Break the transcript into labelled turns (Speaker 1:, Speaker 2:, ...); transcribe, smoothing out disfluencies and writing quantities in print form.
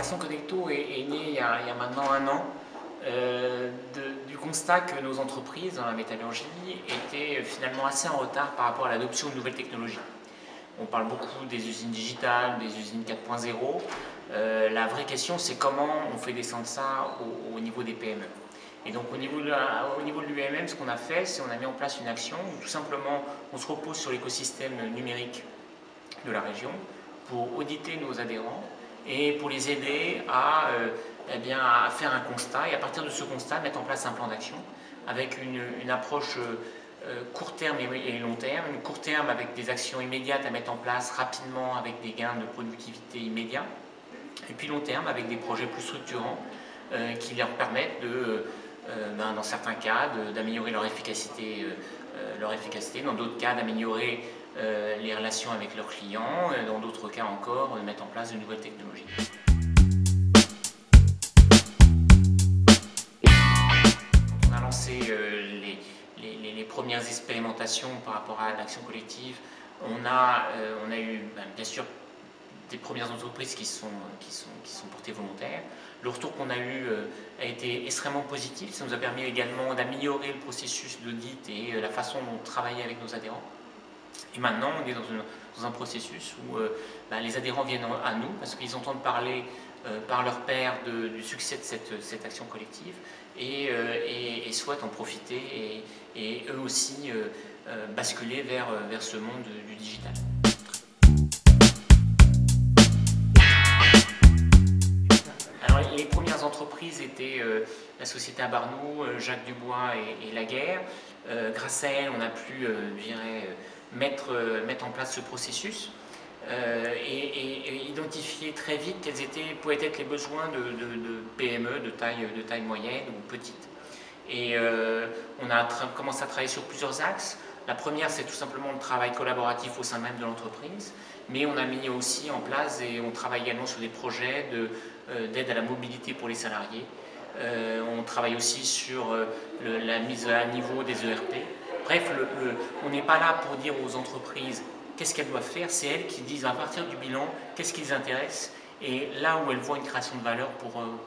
Speaker 1: l'Action Connecto est née il y a maintenant un an du constat que nos entreprises dans la métallurgie étaient finalement assez en retard par rapport à l'adoption de nouvelles technologies. On parle beaucoup des usines digitales, des usines 4.0. La vraie question, c'est comment on fait descendre ça au niveau des PME. Et donc au niveau de l'UMM, ce qu'on a fait, c'est qu'on a mis en place une action où tout simplement on se repose sur l'écosystème numérique de la région pour auditer nos adhérents et pour les aider à faire un constat et à partir de ce constat mettre en place un plan d'action avec une approche court terme et long terme. Une court terme avec des actions immédiates à mettre en place rapidement avec des gains de productivité immédiats et puis long terme avec des projets plus structurants qui leur permettent dans certains cas d'améliorer leur efficacité, dans d'autres cas d'améliorer les relations avec leurs clients, dans d'autres cas encore de mettre en place de nouvelles technologies. On a lancé les premières expérimentations par rapport à l'action collective. On a eu bien sûr des premières entreprises qui sont portées volontaires. Le retour qu'on a eu a été extrêmement positif. Ça nous a permis également d'améliorer le processus d'audit et la façon dont on travaillait avec nos adhérents. Et maintenant, on est dans un processus où les adhérents viennent à nous parce qu'ils entendent parler par leurs pairs du succès de cette action collective et souhaitent en profiter et eux aussi basculer vers ce monde du digital. Alors, les premières entreprises étaient la société à Barnou, Jacques Dubois et Laguerre. Grâce à elles, on a pu, mettre en place ce processus et identifier très vite quels pouvaient être les besoins de PME de taille moyenne ou petite. Et on a commencé à travailler sur plusieurs axes. La première, c'est tout simplement le travail collaboratif au sein même de l'entreprise, mais on a mis aussi en place et on travaille également sur des projets d'aide à la mobilité pour les salariés. On travaille aussi sur la mise à niveau des ERP. Bref, on n'est pas là pour dire aux entreprises qu'est-ce qu'elles doivent faire, c'est elles qui disent à partir du bilan qu'est-ce qui les intéresse et là où elles voient une création de valeur pour eux.